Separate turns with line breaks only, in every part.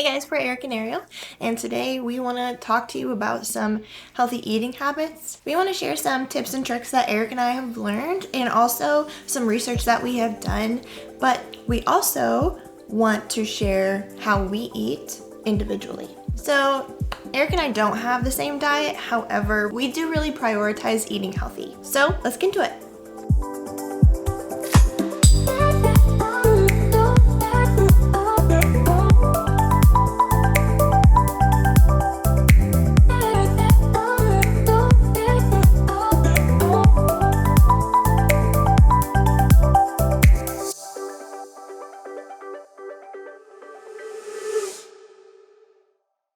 Hey guys, we're Erik and Arielle, and today we want to talk to you about some healthy eating habits. We want to share some tips and tricks that Erik and I have learned, and also some research that we have done, but we also want to share how we eat individually. So Erik and I don't have the same diet, however, we do really prioritize eating healthy. So let's get into it.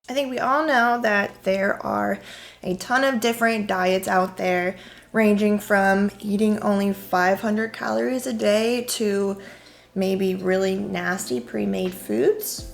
I think we all know that there are a ton of different diets out there, ranging from eating only 500 calories a day to maybe really nasty pre-made foods,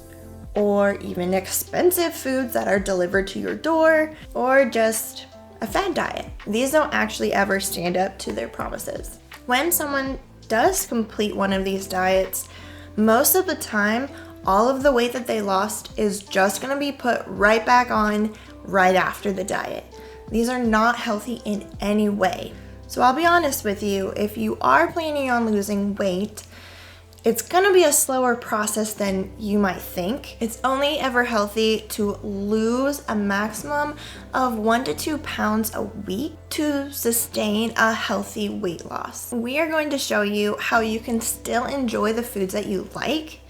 or even expensive foods that are delivered to your door, or just a fad diet. These don't actually ever stand up to their promises. When someone does complete one of these diets, most of the time, all of the weight that they lost is just gonna be put right back on right after the diet. These are not healthy in any way. So I'll be honest with you, if you are planning on losing weight, it's gonna be a slower process than you might think. It's only ever healthy to lose a maximum of 1 to 2 pounds a week to sustain a healthy weight loss. We are going to show you how you can still enjoy the foods that you like,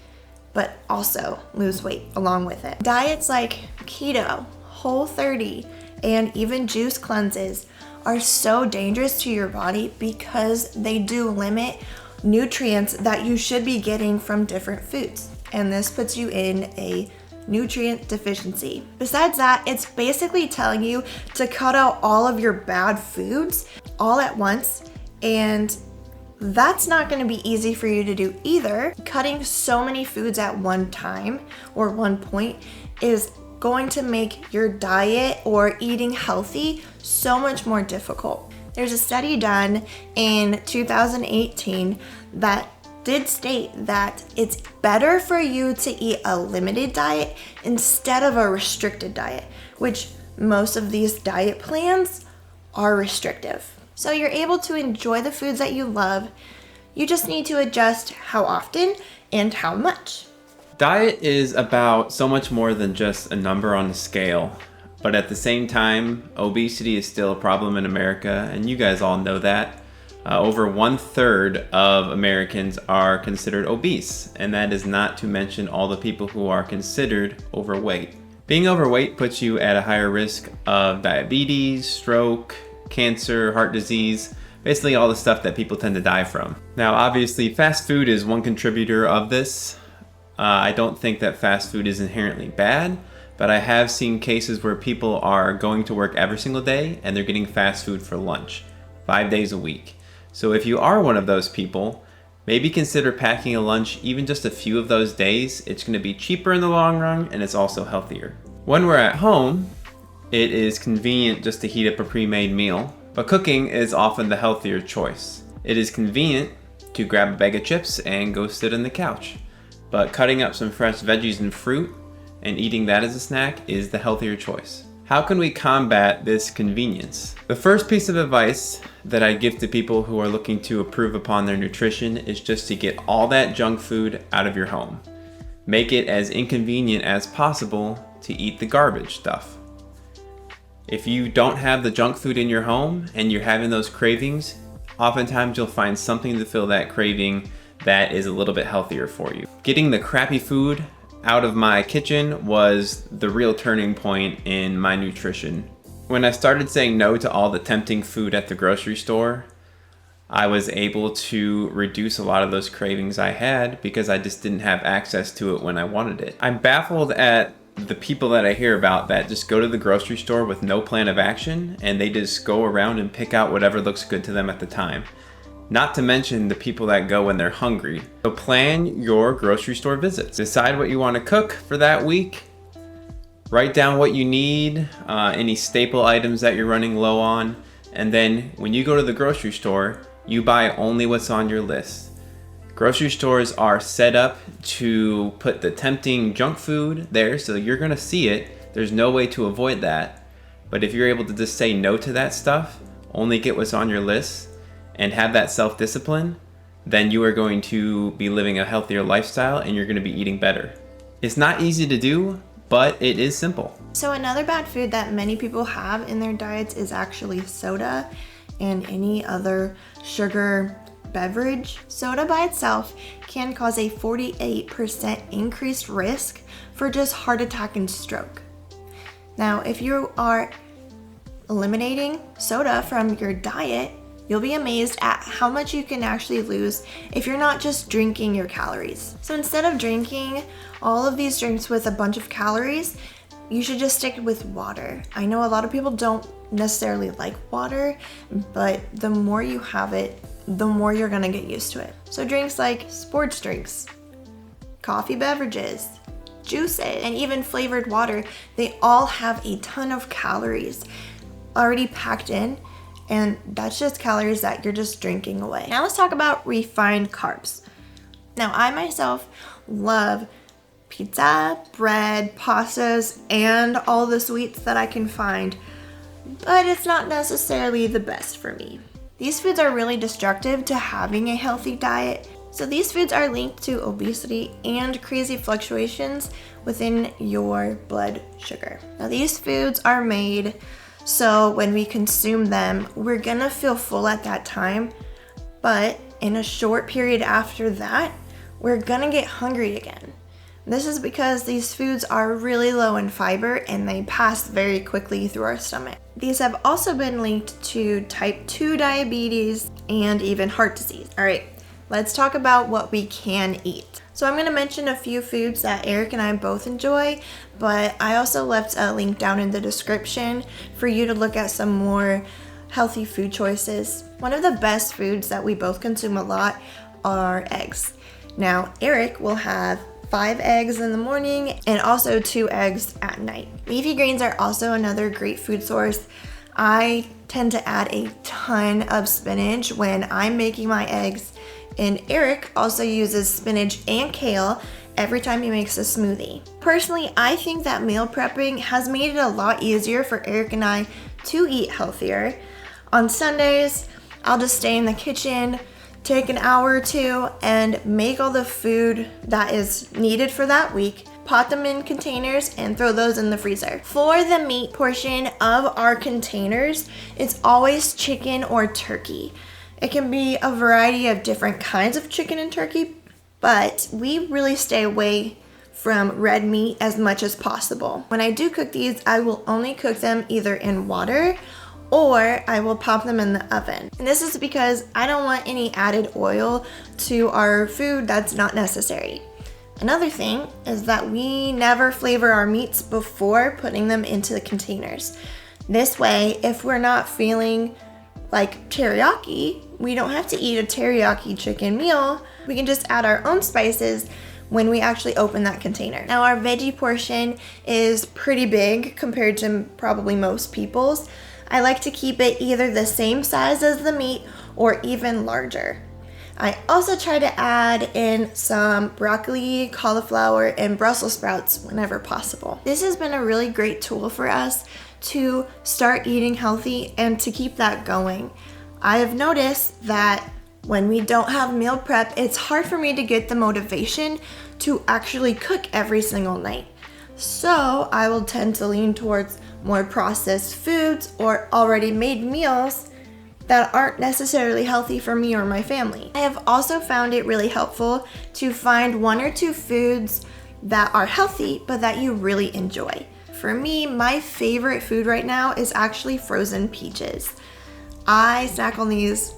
but also lose weight along with it. Diets like keto, Whole30, and even juice cleanses are so dangerous to your body because they do limit nutrients that you should be getting from different foods. And this puts you in a nutrient deficiency. Besides that, it's basically telling you to cut out all of your bad foods all at once, and that's not going to be easy for you to do either. Cutting so many foods at one time or one point is going to make your diet or eating healthy so much more difficult. There's a study done in 2018 that did state that it's better for you to eat a limited diet instead of a restricted diet, which most of these diet plans are restrictive. So you're able to enjoy the foods that you love. You just need to adjust how often and how much.
Diet is about so much more than just a number on a scale. But at the same time, obesity is still a problem in America, and you guys all know that. Over 1/3 of Americans are considered obese, and that is not to mention all the people who are considered overweight. Being overweight puts you at a higher risk of diabetes, stroke, cancer, heart disease, basically all the stuff that people tend to die from. Now, obviously, fast food is one contributor of this. I don't think that fast food is inherently bad, but I have seen cases where people are going to work every single day and they're getting fast food for lunch, 5 days a week. So if you are one of those people, maybe consider packing a lunch even just a few of those days. It's going to be cheaper in the long run, and it's also healthier. When we're at home, it is convenient just to heat up a pre-made meal, but cooking is often the healthier choice. It is convenient to grab a bag of chips and go sit on the couch, but cutting up some fresh veggies and fruit and eating that as a snack is the healthier choice. How can we combat this convenience? The first piece of advice that I give to people who are looking to improve upon their nutrition is just to get all that junk food out of your home. Make it as inconvenient as possible to eat the garbage stuff. If you don't have the junk food in your home and you're having those cravings, oftentimes you'll find something to fill that craving that is a little bit healthier for you. Getting the crappy food out of my kitchen was the real turning point in my nutrition. When I started saying no to all the tempting food at the grocery store, I was able to reduce a lot of those cravings I had because I just didn't have access to it when I wanted it. I'm baffled at the people that I hear about that just go to the grocery store with no plan of action and they just go around and pick out whatever looks good to them at the time. Not to mention the people that go when they're hungry. So plan your grocery store visits. Decide what you want to cook for that week. Write down what you need, any staple items that you're running low on, and then when you go to the grocery store, you buy only what's on your list. Grocery stores are set up to put the tempting junk food there, so you're gonna see it. There's no way to avoid that. But if you're able to just say no to that stuff, only get what's on your list, and have that self-discipline, then you are going to be living a healthier lifestyle and you're gonna be eating better. It's not easy to do, but it is simple.
So another bad food that many people have in their diets is actually soda and any other sugar beverage. Soda by itself can cause a 48% increased risk for just heart attack and stroke. Now, if you are eliminating soda from your diet, you'll be amazed at how much you can actually lose if you're not just drinking your calories. So instead of drinking all of these drinks with a bunch of calories, you should just stick with water. I know a lot of people don't necessarily like water, but the more you have it, the more you're gonna get used to it. So drinks like sports drinks, coffee beverages, juices, and even flavored water, they all have a ton of calories already packed in, and that's just calories that you're just drinking away. Now let's talk about refined carbs. Now I myself love pizza, bread, pastas, and all the sweets that I can find, but it's not necessarily the best for me. These foods are really destructive to having a healthy diet. So these foods are linked to obesity and crazy fluctuations within your blood sugar. Now these foods are made so when we consume them, we're gonna feel full at that time, but in a short period after that, we're gonna get hungry again. This is because these foods are really low in fiber and they pass very quickly through our stomach. These have also been linked to type 2 diabetes and even heart disease. All right, let's talk about what we can eat. So I'm gonna mention a few foods that Eric and I both enjoy, but I also left a link down in the description for you to look at some more healthy food choices. One of the best foods that we both consume a lot are eggs. Now, Eric will have 5 eggs in the morning and also 2 eggs at night. Leafy greens are also another great food source. I tend to add a ton of spinach when I'm making my eggs, and Eric also uses spinach and kale every time he makes a smoothie. Personally, I think that meal prepping has made it a lot easier for Eric and I to eat healthier. On Sundays, I'll just stay in the kitchen, take an hour or two, and make all the food that is needed for that week, pot them in containers, and throw those in the freezer. For the meat portion of our containers, it's always chicken or turkey. It can be a variety of different kinds of chicken and turkey, but we really stay away from red meat as much as possible. When I do cook these, I will only cook them either in water or I will pop them in the oven. And this is because I don't want any added oil to our food that's not necessary. Another thing is that we never flavor our meats before putting them into the containers. This way, if we're not feeling like teriyaki, we don't have to eat a teriyaki chicken meal. We can just add our own spices when we actually open that container. Now our veggie portion is pretty big compared to probably most people's. I like to keep it either the same size as the meat or even larger. I also try to add in some broccoli, cauliflower, and Brussels sprouts whenever possible. This has been a really great tool for us to start eating healthy and to keep that going. I have noticed that when we don't have meal prep, it's hard for me to get the motivation to actually cook every single night. So I will tend to lean towards more processed foods or already made meals that aren't necessarily healthy for me or my family. I have also found it really helpful to find 1 or 2 foods that are healthy but that you really enjoy. For me, my favorite food right now is actually frozen peaches. I snack on these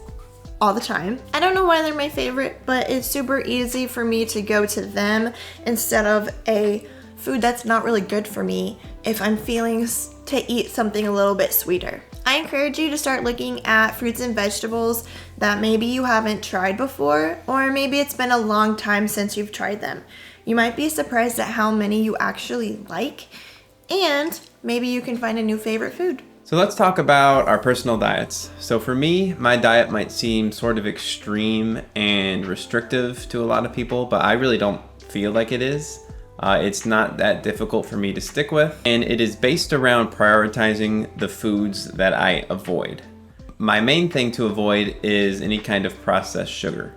all the time. I don't know why they're my favorite, but it's super easy for me to go to them instead of a food that's not really good for me if I'm feeling to eat something a little bit sweeter. I encourage you to start looking at fruits and vegetables that maybe you haven't tried before, or maybe it's been a long time since you've tried them. You might be surprised at how many you actually like, and maybe you can find a new favorite food.
So let's talk about our personal diets. So for me, my diet might seem sort of extreme and restrictive to a lot of people, but I really don't feel like it is. It's not that difficult for me to stick with, and it is based around prioritizing the foods that I avoid. My main thing to avoid is any kind of processed sugar.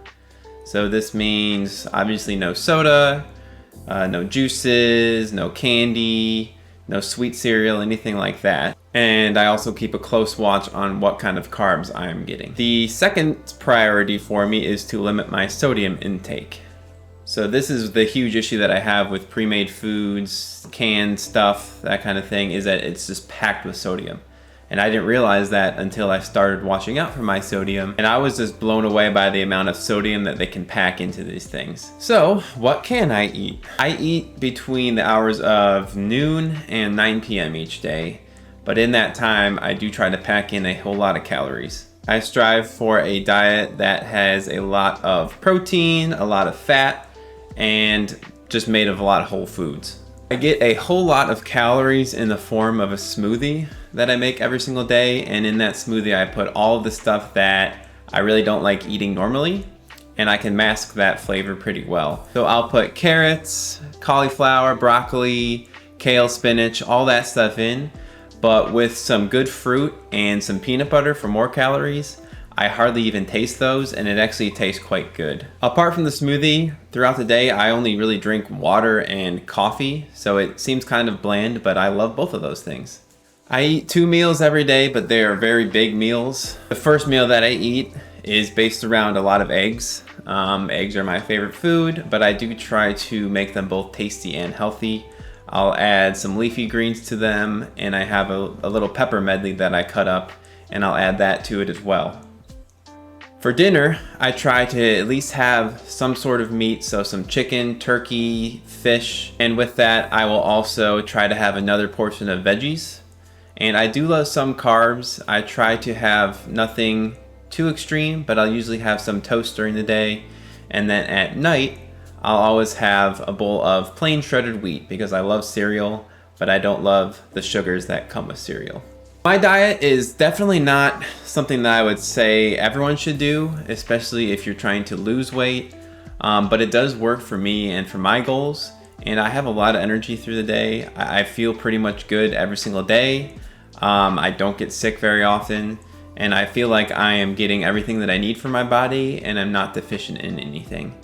So this means obviously no soda, no juices, no candy, no sweet cereal, anything like that. And I also keep a close watch on what kind of carbs I am getting. The second priority for me is to limit my sodium intake. So this is the huge issue that I have with pre-made foods, canned stuff, that kind of thing, is that it's just packed with sodium. And I didn't realize that until I started watching out for my sodium, and I was just blown away by the amount of sodium that they can pack into these things. So what can I eat? I eat between the hours of noon and 9 p.m. each day, but in that time I do try to pack in a whole lot of calories. I strive for a diet that has a lot of protein, a lot of fat, and just made of a lot of whole foods. I get a whole lot of calories in the form of a smoothie that I make every single day, and in that smoothie I put all of the stuff that I really don't like eating normally, and I can mask that flavor pretty well. So I'll put carrots, cauliflower, broccoli, kale, spinach, all that stuff in, but with some good fruit and some peanut butter for more calories. I hardly even taste those, and it actually tastes quite good. Apart from the smoothie, throughout the day I only really drink water and coffee, so it seems kind of bland, but I love both of those things. I eat 2 meals every day, but they are very big meals. The first meal that I eat is based around a lot of eggs. Eggs are my favorite food, but I do try to make them both tasty and healthy. I'll add some leafy greens to them, and I have a little pepper medley that I cut up, and I'll add that to it as well. For dinner, I try to at least have some sort of meat, so some chicken, turkey, fish, and with that I will also try to have another portion of veggies. And I do love some carbs. I try to have nothing too extreme, but I'll usually have some toast during the day, and then at night I'll always have a bowl of plain shredded wheat because I love cereal, but I don't love the sugars that come with cereal. My diet is definitely not something that I would say everyone should do, especially if you're trying to lose weight, but it does work for me and for my goals, and I have a lot of energy through the day. I feel pretty much good every single day. I don't get sick very often, and I feel like I am getting everything that I need for my body, and I'm not deficient in anything.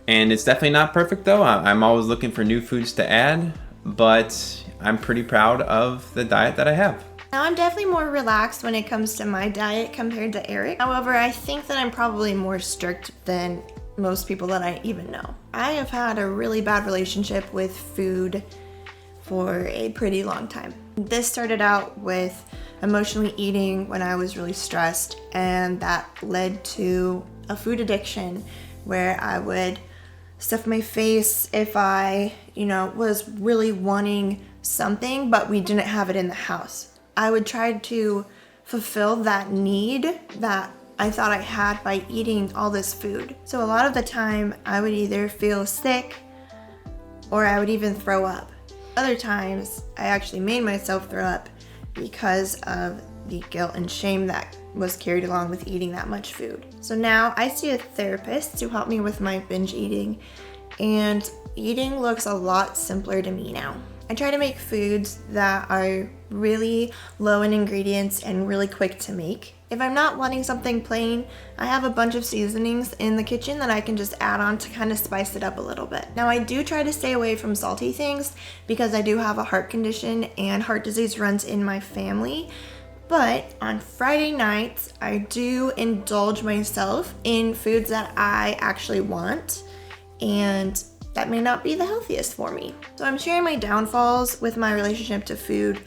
And it's definitely not perfect though. I'm always looking for new foods to add, but I'm pretty proud of the diet that I have.
Now I'm definitely more relaxed when it comes to my diet compared to Eric. However, I think that I'm probably more strict than most people that I even know. I have had a really bad relationship with food for a pretty long time. This started out with emotionally eating when I was really stressed, and that led to a food addiction where I would stuff my face if I, was really wanting something, but we didn't have it in the house. I would try to fulfill that need that I thought I had by eating all this food. So a lot of the time I would either feel sick or I would even throw up. Other times I actually made myself throw up because of the guilt and shame that was carried along with eating that much food. So now I see a therapist to help me with my binge eating, and eating looks a lot simpler to me now. I try to make foods that are really low in ingredients and really quick to make. If I'm not wanting something plain, I have a bunch of seasonings in the kitchen that I can just add on to kind of spice it up a little bit. Now I do try to stay away from salty things because I do have a heart condition and heart disease runs in my family. But on Friday nights, I do indulge myself in foods that I actually want, and that may not be the healthiest for me. So I'm sharing my downfalls with my relationship to food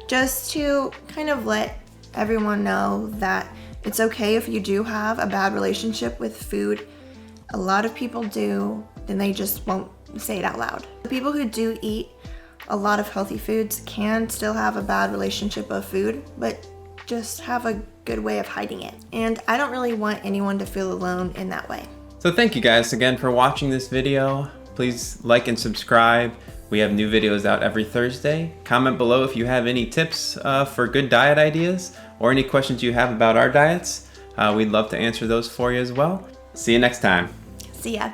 just to kind of let everyone know that it's okay if you do have a bad relationship with food. A lot of people do, and they just won't say it out loud. The people who do eat a lot of healthy foods can still have a bad relationship of food, but just have a good way of hiding it. And I don't really want anyone to feel alone in that way.
So thank you guys again for watching this video. Please like and subscribe. We have new videos out every Thursday. Comment below if you have any tips for good diet ideas or any questions you have about our diets. We'd love to answer those for you as well. See you next time.
See ya.